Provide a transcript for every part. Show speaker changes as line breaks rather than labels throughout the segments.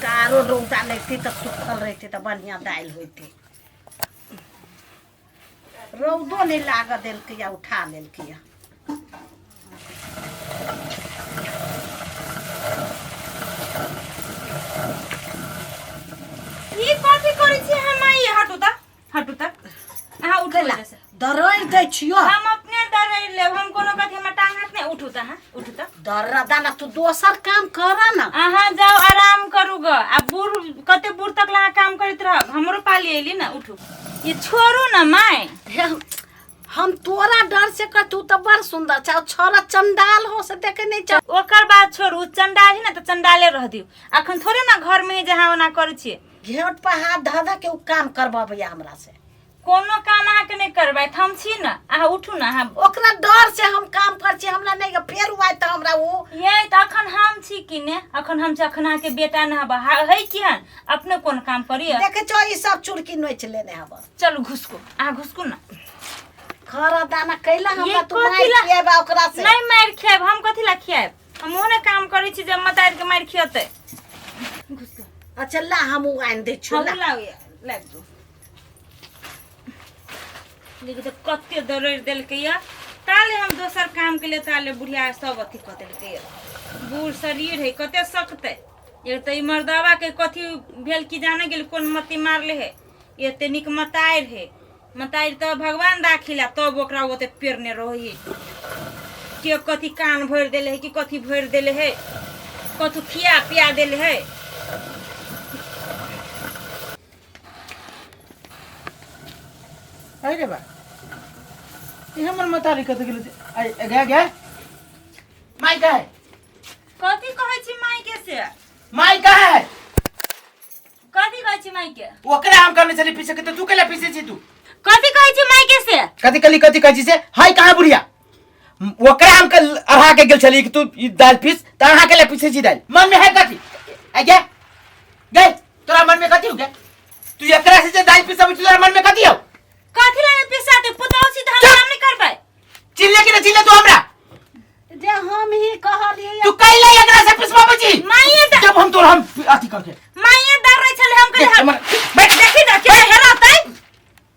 कारो रौदा लगती तो सुखल रहती तो बढ़िया दाल होती। रौदो नहीं लाग दिलकिया उठा लेलकिया।
ये कथी करै छी हम आई हटू त हां उठला
दरई दै छियो
हम अपने दरई ले हम कोनो कथी में टांग हाथ नहीं उठू त
दर्रा दाना तू दोसर काम कर ना।
अहाँ जाओ आराम करू ग आ बूढ़ कते बूढ़ तक ला काम करत रह हमरो पाली एली ना उठू ये छोड़ू ना माय।
हम तोरा डर से कर तू तो बड़ सुंदर छा छोरा चंडाल हो से देखे नहीं चा।
ओकर बात छोड़ू चंडाल ही ना तो चंडाले रह दियो अखन थोड़े ना घर में जहां ओना करै छी
घेट पर हाथ धधा के उ काम करबबैया हमरा से
कोनो काम अहाँ के नहीं करबै हम छी ना अहाँ उठू ना हम
ओकरा डर से हम काम कर छी हमरा नहीं फेर हुआ त हमरा उ
ये त अखन हम छी कि ने अखन हम छी अखन के बेटा ना हबा है कि हन अपने कोन काम करिए
देखे छ ई सब चुड़की नोच लेने हबा।
चलो घुसको आ घुसको ना
खरा दाना कैला हमरा तू मार खियाबा ओकरा से
नहीं मार खियाब हम कथि ला खियाब हम ओने काम करै छी जे मतार के मार खियते घुसको।
अच्छा ला हम उ आन दे छु
हम लाओ लाग दो लेकिन तो कत्ते दरड़ देल के या ताले हम दोसर काम के लिए ताले बुढ़िया सब अथी क देल के बूढ़ शरीर है कते सकते एक त ई मर्दावा के कथी भेल की जाने गेल कोन मती मारले है ये ते निक मतायर है मतायर तो भगवान दाखिला तब ओकरा ओते पेरने रही के कथी कान भर देले है कि कथी भर देले है कथू खिया पिया देले है।
अरे बा ये हमर मतारी कत गेल आ गे गे माई का है
कथी कहै छी माई के से
माई का है
कथी कहै छी माई के
ओकरे हम करने चली पीछे के तो तू केला पीछे छी तू
कथी कहै छी माई के से
कथी कहै छी से हाय कहां बुढ़िया ओकरे हम के अढ़ा के गेल चली कि तू ई दाल पीस त अढ़ा के ले पीछे छी दाल मन में है कथी आ गे गे तोरा मन में कथी हो गे तू एकरा से जे दाल पीस तोरा मन में कथी हो
कथी लाने पिसाते पुतौसी तो हम काम नहीं करबै
चिल्ले कि न चिल्ले तू हमरा
जे हम ही कहलिए
तू कैला एकरा से पिसवा बची
माईए
जब हम तोर हम अथी करके
माईए डर रहे छले हम कहले
बैठ
देखी ना के हेरातै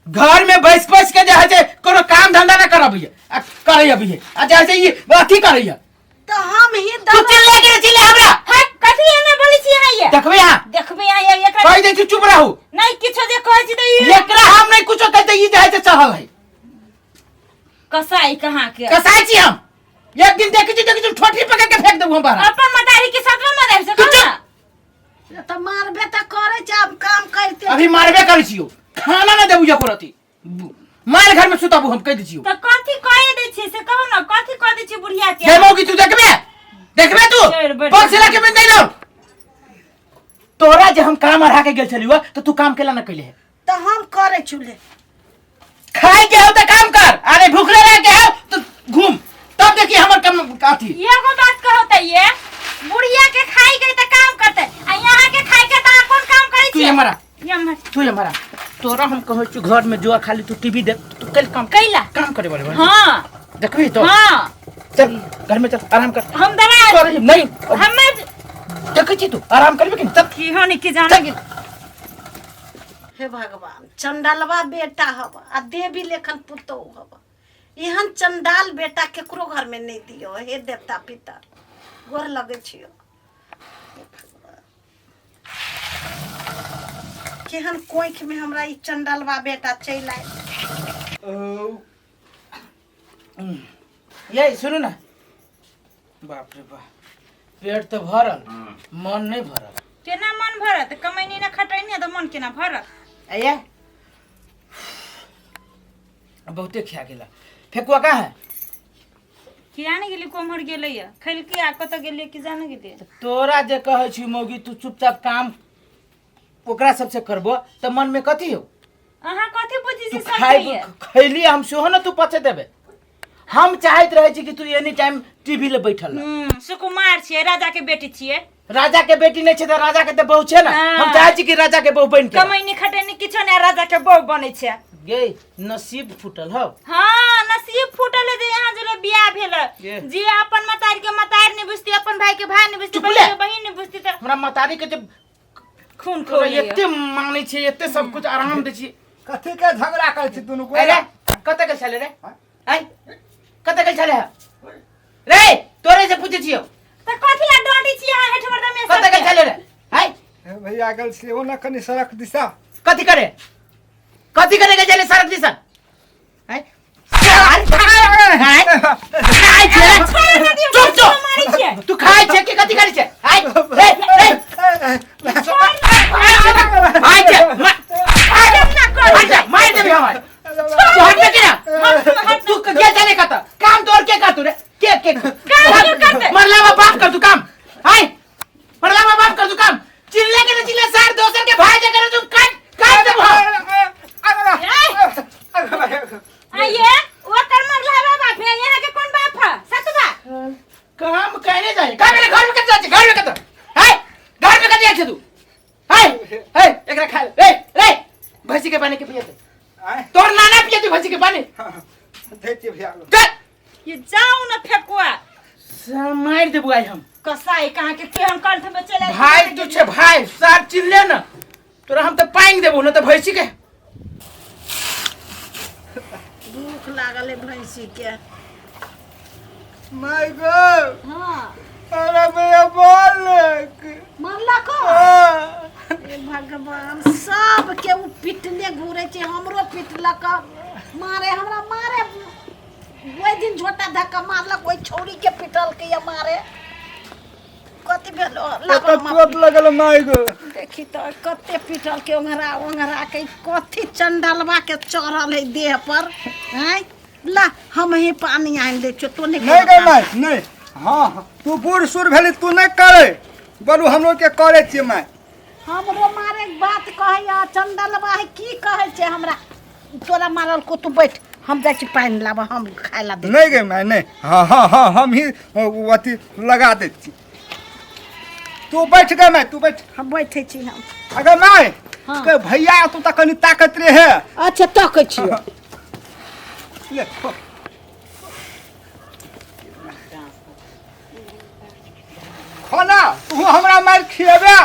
घर में बैस के जे है जे कोनो काम धंधा न करबिए आ करई अभी आ जैसे ये अथी करई
तो हम ही
तू चिल्ले कि न चिल्ले हमरा
है कथी एने बोली छी है
देखबे यहां
एकरा
कह दे तू चुप रहू
नहीं किछो जे कहै छी त ई
एकरा हम नहीं कुछो कहते ई जे है से चढ़ल है
कसाई कहां के
कसाई छी हम एक दिन देखी छी ठोठी पकड़ के फेंक देबू हम बाहर
अपन मतारी के साथ में मदारी से कहना
तो मारबे त करे छ अब काम करते
अभी मारबे करै छियो खाना न देबू एको रति माल घर में सुताबू हम कह दै छियो
तो कथी कह दे छी से कहू ना कथी कह दे छी बुढ़िया के
देबोगी तू देखबे तू पक्ष के में नहीं लो तोरा जे हम काम अढ़ा के गेल छलियो तो तू काम केला न कैले है
तो हम करे चुले
खाए के हो तो काम कर अरे भूखले रह के हो तो घूम तब देखी हमर काम काथी
एगो बात कहत ये बुढ़िया के खाई के त काम करते आ यहां के खाई के त कौन काम करै छी
तू हमारा तोरा हम कहै छी घर में जो खाली तू टीवी देख तू कल काम करे वाले
हां
देखबी तो
हां
चल घर में चल आराम कर
हम दवा
नहीं
हमें
देखै छी तू आराम करबे कि तब
की होनी की जाने
हे भगवान चंडालवा बेटा हब आ देवी लेखन पुतो हब एहन चंडाल बेटा केकरो घर में नहीं दियो हे देवता पितर गोर लगे छियो केहन कोइख में हमरा ई चंडालवा बेटा चल आए
ये सुनो ना बाप रे बाप पेट तो भरल मन नहीं भरल
केना मन भरत कमैनी ना खटैनी तो मन केना भरत
आया बहुते खिया गेला फेकुआ का है
कियाने गेली कोमहर गेलै या खैल की आ कत गेलै कि जाने गेलै
तोरा जे कहै छी मौगी तू चुपचाप काम ओकरा सबसे करबो त मन में कथी हो
अहाँ कथी बुझी छी सब
खाई खैली हम सेहो न तू पछे देबे हम चाहत रहे छी कि तू एनी टाइम टीवी ले बैठल
सुकुमार छियै राजा के बेटी छियै
राजा के बेटी नहीं छे त राजा के त बहू छे ना हम चाहै छी कि राजा के बहू बन के
कमैनी खटैनी किछो नै राजा के बहू बनै छै
गे नसीब फुटल हो
हां नसीब फुटल है जे यहां जले बियाह भेल जे अपन मतारी के मतार नै बुझती अपन भाई के भाई नै बुझती बहिन के बहिन नै बुझती त
हमरा मतारी के जब
खून
तोरा
खोल लिया
एते मांगने छे एते सब कुछ आराम दे छी
कथी के झगड़ा कर छी दुनू को
अरे कते के चले रे आई कते के चले रे तोरे से पूछे छियो
त कथि ला डोंडी छी यहाँ हेठ वर्दा में
कते के चले रे आई
भैया गल से ओ न कनी सड़क दिशा
कथी करे के चले सड़क दिशा आई चुप चुप तू खाए छे कि कथी करे छे आई आई छे मार दे हमार तू हट के ना तू के चले कत काम तोर के कर तू रे के
करते
मरला बाप कर तू काम आई मरला बाप कर तू काम चिल्ले के न चिल्ले सार दोसर के भाई जगह तू काट दे
आइए वो कर मरला बाप है यहाँ के कौन बाप है सतबा
काम कहने जाए का मेरे घर में कत जाए घर में कत है घर में कत जाए तू है एकरा खा ले रे भैंसी के पानी के पिए तोर नाना पिए तू भैंसी के पानी
देती भैया
ये जाओ ना फेकुआ
मार दे बुआई हम
कसाई कहाँ के केहन कंठ में चले
भाई तू छे भाई सार चिल्ले न तोरा हम तो पाएंगे देबो न तो भैंसी के
भूख लागल है भैंसी के
माय गॉड
हाँ
अरे भैया बोल
मरला को हे भगवान सब के उ पिटने घूरे छे हमरो पिटलक मारे हमरा मारे ओइ दिन झोटा धक्का मारलक ओइ छौरी के पिटल के या मारे कथि भेलो
चोट लगल माय गॉड
देखी तो कते पिटल के ओंघरा के कथि चंडलवा के चढ़ल है देह पर हैं ला हम ही पानी आन दे छो तो
नहीं गए माय नहीं हाँ तू बूढ़ सुर भेली तू नहीं करे बोलू हम लोग के करे छिए माय
हमरो मारे बात कहैया चंडलवा है की कहै छे हमरा तोरा मारल को तू बैठ हम जाय छी पानी लाबा हम खाय ला दे
नहीं गए माय नहीं हाँ हम ही अथी लगा दे छी तू बैठ गए माय तू बैठ
हम बैठे छी हम
अगर माय
हाँ।
के भैया तू त कनी ताकत रे है
अच्छा तकै छी
ले खाना तू हमरा मार खिएबे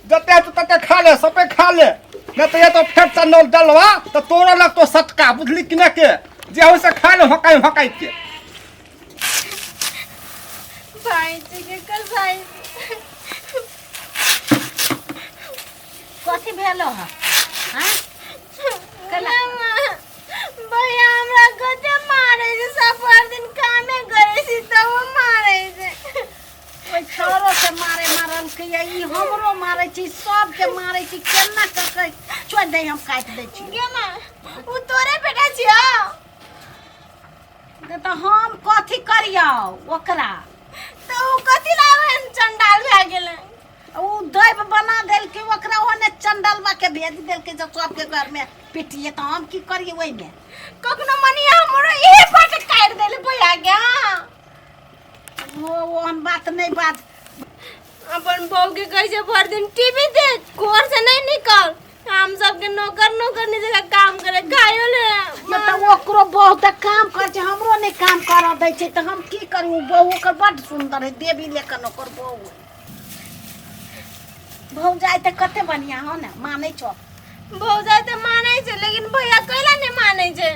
जते तू तते खा ले सबे खा ले नहीं तो ये तो फेट चंदल डलवा तो तोरा लग तो सटका बुझली कि ना के जे हो से खा ले हकाई के
भाई जी के कसाई
कथि भेलो ह हां
भैया हमरा कते मारे जे सब दिन कामे करे छी त वो मारे जे
ओइ छोरो के मारल के ई हमरो मारै छी सब के मारै छी केना ककै छोड़ दे हम काट दे छी
गे मां उ तोरे बेटा छियो
तो हम कथि करियौ ओकरा
तो उ कथि लावन चंडाल भए गेले
उ दैव बना देल के ओकरा ओने चंडलवा के भेज देल के जब सबके घर में पिटिए तो हम की करिए ओइ में
कखनो मनी हमरो इहे फट काट देले भैया गे
वो ओहन बात नहीं बात
अपन बहू के कहे से भर दिन टीवी देख घर से नहीं निकल हम सब के नौकर नी जगह काम करे खायो ले
ये तो ओकरो बहुत काम कर छै हमरो नहीं काम कर दै छै तो हम की करू बहू ओकर बड सुंदर है देवी लेकन ओकर बहू जाए तो कते बढ़िया हो ना मानै छो
बहू जाए तो माने छे लेकिन भैया कैला नहीं माने छे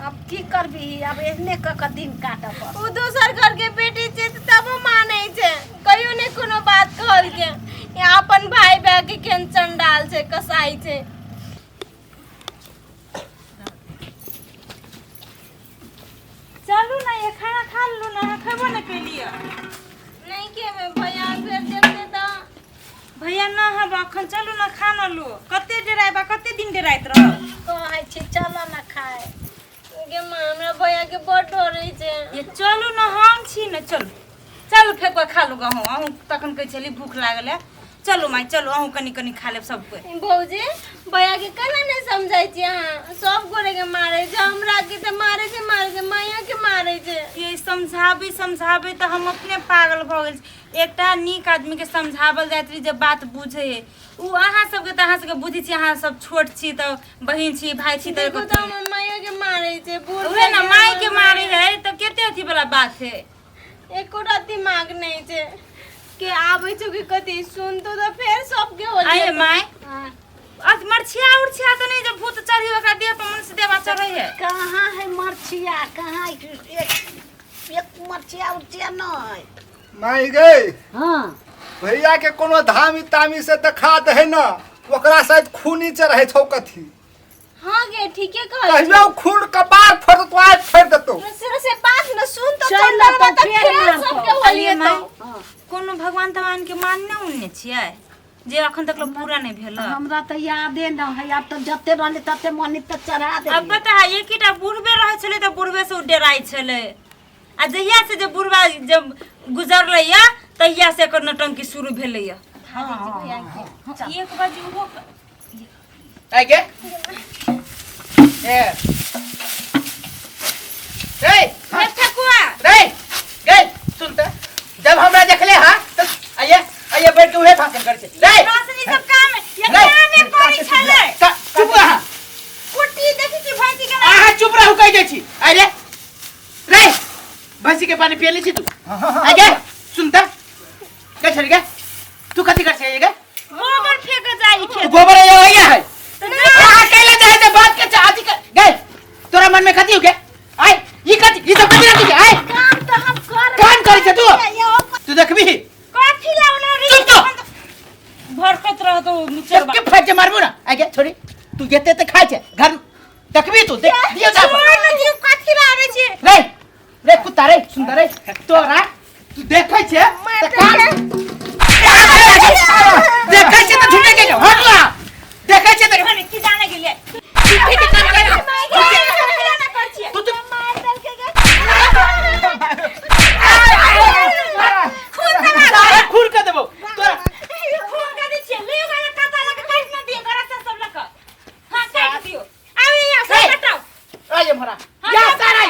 अब की करबी अब एहने क दिन काटब
उ दोसर घर के बेटी छे तब माने छे कहियो ने कोनो बात कहल के यहाँ अपन भाई बहन के केन चंडाल छे कसाई छे चलू ना ये खाना खा लू ना खेबो न के लिए नहीं के मैं भैया घर देखते तो भैया ना हब अखन चलू ना खाना लो कते डेराइबा कते दिन डेराइत रह
कहै छी चलो ना खाए
गे मां हमरा भैया के बड़ डरै छै ये चलू ना हम छी न चलू चल फेकुआ खा लू गहूं अहूं तखन कहै छली भूख लागल है चलो माई चलो अहूं कनी कनी खा लेब सब कोई भौजी भैया के केना नहीं समझाई छी अहां सब गोरे के मारे जे हमरा के त मारे के माया के मारे छै ये समझाबे त हम अपने पागल भ गेल एकटा नीक आदमी के समझावल जाइत रही जे बात बुझे है उ अहां सब के त अहां सब के बुद्धि छी अहां सब छोट छी त बहिन छी भाई छी त माया के मारे छै बूढ़ ना माई के मारे है त केते अथी वाला बात है एको दिमाग नहीं छै
के आबै छौ कि कथी सुन तो फेर सबके हो
आये माय
हाँ,
आज मरछिया उड़छिया तो नहीं जब भूत चढ़ी ओकरा देह पर मन से देवा चढ़े है
कहाँ है मरछिया कहाँ एक मरछिया उरछिया नहीं।
माई गई
हाँ
भैया के कोनो धामी तामी से देखा दे न ओकरा शायद खूनी चढ़े छौ कथी
हां गे ठीके कहै
कहियो खून कपार फोड़ तो आज फोड़ देतो
से बात न सुन तो
चल
चंदन
तो
बता
फेर
फेर
मार
सबके
तो।
होलिए
माय
तो
हाँ।
कोनो भगवान तमान के मानने उन्ने छियै जे अखन तक लोग पूरा नहीं भेल
हमरा तो यादे न है। अब तो जते रहले तते मनी तो चढ़ा दे।
अब पता है एक हीटा बुढ़बे रहे छले तो बुढ़बे से डेराई छले आ जहिया से जब बुढ़बा जब गुजरले या तहिया से एकर नटंकी शुरू भेले या एक बाजी वो
आगे ए रे
ठकुआ
रे गई सुनते जब हमरा देखले हां तो आइए बैठ के उहे भाषण कर छे रे
रासनी सब काम ये काम में करी छले
चुप रह
कुटी देखी कि भैंसी के
आहा चुप रहू कह दे छी अरे रे भैंसी के पानी पियली छी तू आगे सुनता के छड़ गे तू कथि कर छे गे
गोबर फेंक जाई
तू
खेत
गोबर ये है कहां केले जाए ते बात के आदि गए तोरा मन में कथि हो गे आई ई कथि ई सब कथि रखी आई
काम तो हम कर
काम करी छे तू देखबी
काठी लावना रे
चुप तो
भरकत रह तो मुचर
सबके फाटे मारबो ना आगे छोड़ी तू जेते ते खाय छे घर देखबी तू देख दियो जा
छोड़ दियो काठी लावे छे
रे रे कुत्ता रे सुंदर रे तोरा तू देखै छे त काम देखै छे त झुटे के हटला देखै छे त
भने की जाने के लिए
तू तू खून कर देबो तोरा
खून का दी छे ले ओकरा काटा लगा काट न दिए घरा से सब लगा हां काट दियो आवे या से हटाओ
आये मरा या सारा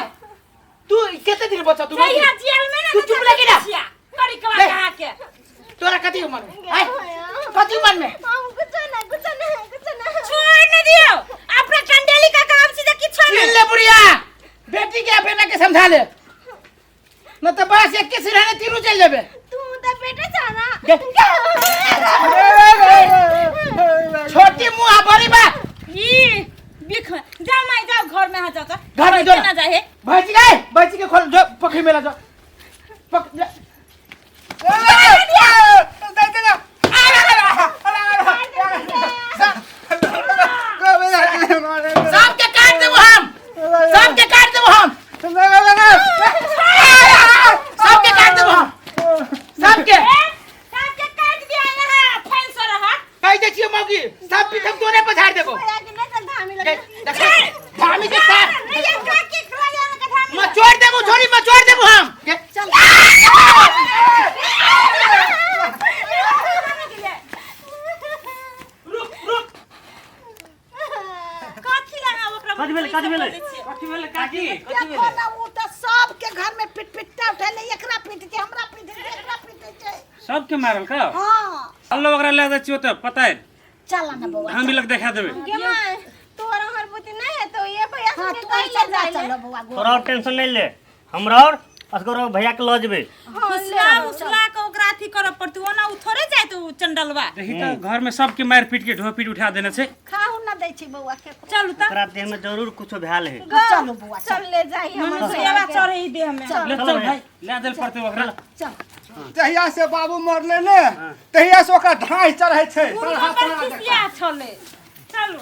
तू केते दिन बचा तू
जइया जेल में ना
तू चुप लगी ना
करी कवा कहा के
तोरा कथि मन में आय कथि मन में
हम कुछ ना
छोड़ न दियो अपना कंडेली का काम सीधा की छोड़
सुन ले बुढ़िया बेटी के अपना के समझा ले न तो बस एक के सिरहाने तीनों चल जाबे
तू तो बेटा जाना
छोटी मुंह बड़ी बा
ई बिख जा माई जाओ घर में आ जाओ तो
घर में जो
ना जाए
भैंसी के खोल जो पखरी में ला जा पक जा सबके काट देबो हम सबके काट देबो हम सबके काट देबो हम सबके
सबके काट दिया है फैल सो रहा
कह दे छियो मौगी सब पीछे तोरे पर झाड़ देबो धामी के साथ
नहीं ये काकी खा जाने का धामी
मचोड़ देबो छोरी मचोड़ देबो हम रुक रुक
काठी लगा ओकरा
कथि भेलै कथि भेलै
देखो ना वो तो सबके घर में पिटपिटा उठेले एकरा पीट के हमरा पीट के एकरा पीटे छै।
सबके मारल का
हां
अल्लो वगैरह ले दे छियो त पता है
चला ना बउआ
हम भी लग देखा देबे
गे मां तोरा हर बुद्धि नहीं है तो ये भैया
हां
से
तू
कह
ऐसा
ले
जा
जाए
चलो बउआ
थोड़ा और टेंशन ले ले हमरा और असगर भैया के ल जेबे
फुसला उसला के ओकरा अथी करब पड़तू ओना उ थोड़े जाय तो चंडलवा
रही त घर में सबके मार पीट के ढो पीट उठा देने छै
खाहु ना दै छी बउआ के
चलू त
ओकरा देह में जरूर कुछ भेल है
चलो बउआ
चल ले जाई हम
मनुष्यवा चढ़े ही देह में
ले चल भाई ले देल पड़ते ओकरा
चल
जहिया से बाबू मरले ने तहिया से ओकरा ढाई चढ़े छै
पूरी ओकर खिसिया छले चलू